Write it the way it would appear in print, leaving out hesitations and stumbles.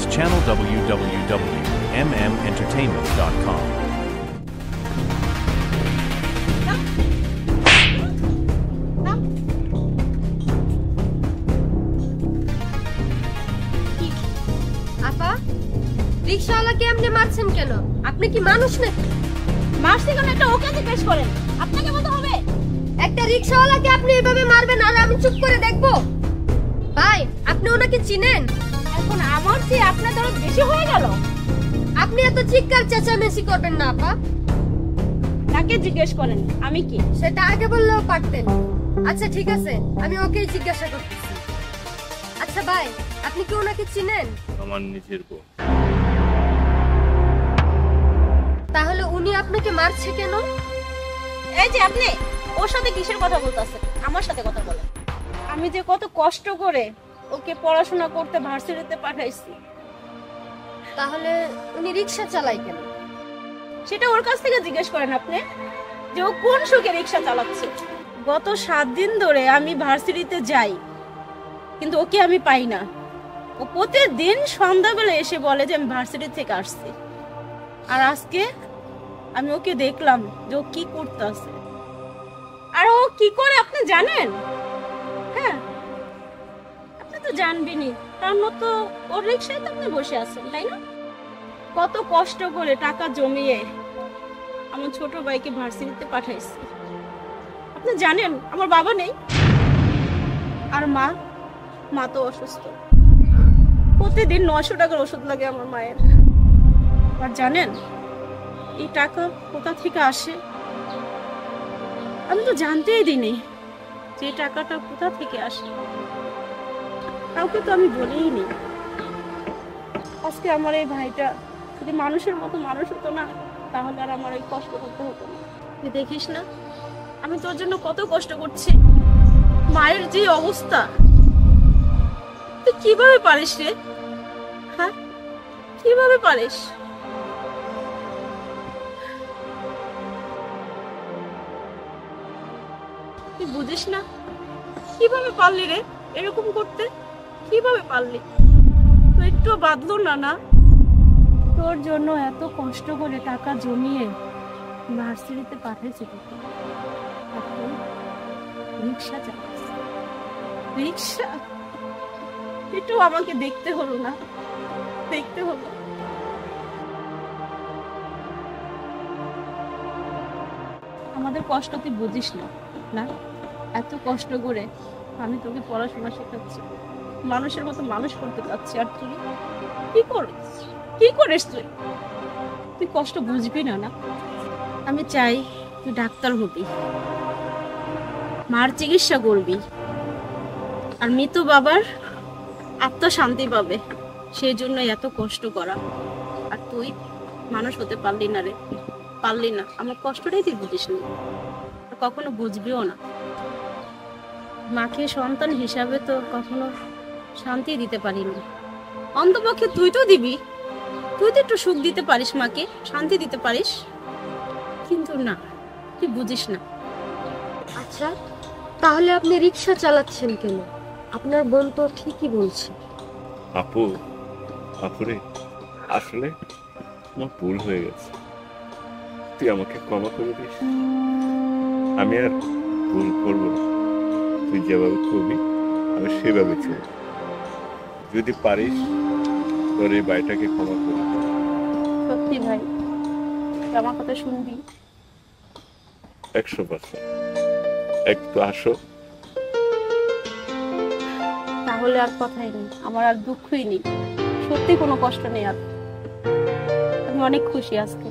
is channel www.mmentertainment.com. আপা, রিকশাওয়ালাকে আপনি মারছেন কেন? আপনি কি মানুষ নাকি? মারছি কেন এটা ওকে জিজ্ঞেস করেন, আপনাকে বলতে হবে? একটা রিকশাওয়ালাকে আপনি এভাবে মারবেন আর আমি চুপ করে দেখবো? ভাই, আপনি ওনাকে চিনেন? এখন আমার চেয়ে আপনার দরদ বেশি হয়ে গেল। আপনি এত চিৎকার চেঁচামেচি করবেন না আপা। তাকে জিজ্ঞেস করেন আমি কি। সেটা আগে বললেও পারতেন। আচ্ছা ঠিক আছে, আমি ওকেই জিজ্ঞাসা করতেছি। আচ্ছা ভাই, আপনি কি ওনাকে চিনেন? আমার নিজের বউ। তাহলে উনি আপনাকে মারছে কেন? এই যে আপনি ওর সাথে কিসের কথা বলতেছেন? আমার সাথে কথা বলেন। আমি যে কত কষ্ট করে ওকে পড়াশোনা করতে ভার্সিটিতে পাঠাইছি। তাহলে উনি রিকশা চালায় কেন? সেটা ওর কাছ থেকে জিজ্ঞেস করেন আপনি, যে ও কোন সুখে রিকশা চালাচ্ছে। গত 7 দিন ধরে আমি ভার্সিটিতে যাই, কিন্তু ওকে আমি পাই না। ও প্রতিদিন সন্ধ্যাবেলা এসে বলে যে আমি ভার্সিটি থেকে আসছি। আর আজকে আমি ওকে দেখলাম যে ও কি করতেছে। আর ও কি করে আপনি জানেন? হ্যাঁ, আপনি তো জানবেনই, কারণ ও তো ওর রিকশায় তো আপনি বসে আছেন, তাই না? কত কষ্ট করে টাকা জমিয়ে আমার ছোট ভাইকে ভার্সিটিতে পাঠাইছি। আপনি জানেন আমার বাবা নেই, আর মা তো অসুস্থ। প্রতিদিন 900 টাকার ওষুধ লাগে আমার মায়ের। আর জানেন এই টাকা কোথা থেকে আসে? আমি তো জানতেই দিইনি যে টাকাটা কোথা থেকে আসে। কাউকে তো আমি বলিনি। আজকে আমার এই ভাইটা যদি মানুষের মতো মানুষ হতো না, তাহলে আর আমার এই কষ্ট করতে হতো না। তুই দেখিস না আমি তোর জন্য কত কষ্ট করছি। মায়ের যে অবস্থা, তুই কিভাবে পারিস রে? হ্যাঁ, কিভাবে পারিস? তুই বুঝিস না কিভাবে পারলি রে এরকম করতে? কিভাবে পারলি? তো একটু বাদলো না? তোর জন্য এত কষ্ট করে টাকা জমিয়ে ভার্সিটিতে পাঠাইছি তোকে, রিক্সা চালাচ্ছিস। রিক্সা একটু আমাকে দেখতে হলো না? দেখতে হলো। আমাদের কষ্ট তুই বুঝিস না? এত কষ্ট করে আমি তোকে পড়াশোনা শেখাচ্ছি, মানুষের মতো মানুষ করতে চাচ্ছি, আর তুই কি করিস? তুই কষ্ট বুঝবি না? আমি চাই তুই ডাক্তার হবি, মার চিকিৎসা করবি, আর মৃত বাবার আত্মা শান্তি পাবে। সেই জন্য এত কষ্ট করা। আর তুই মানুষ হতে পারলি না রে, পারলি না। আমার কষ্টটাই তুই বুঝিস না, কখনো বুঝবিও না। মাকে সন্তান হিসাবে তো কখনো শান্তি দিতে পারিনি। অন্তপক্ষে তুই তো দিবি, তুই তো একটু সুখ দিতে পারিস, মাকে শান্তি দিতে পারিস, কিন্তু না, তুই বুঝিস না। আচ্ছা, তাহলে আপনি রিকশা চালাচ্ছেন কেন? আপনার বোন তো ঠিকই বলছে। আপুরে, আসলে আমার ভুল হয়ে গেছে, তুই আমাকে ক্ষমা করে দিস। আমি আর ভুল করবো না। তুই যেভাবে করবি আমি সেভাবে চলব। যদি পারিস তোর এই ভাইটাকে ক্ষমা করে। সত্যি ভাই, আমার কথা শুনবি? 100%। একটু আসো। তাহলে আর কথাই নেই, আমার আর দুঃখই নেই, সত্যি কোনো কষ্ট নেই। আর আমি অনেক খুশি আজকে।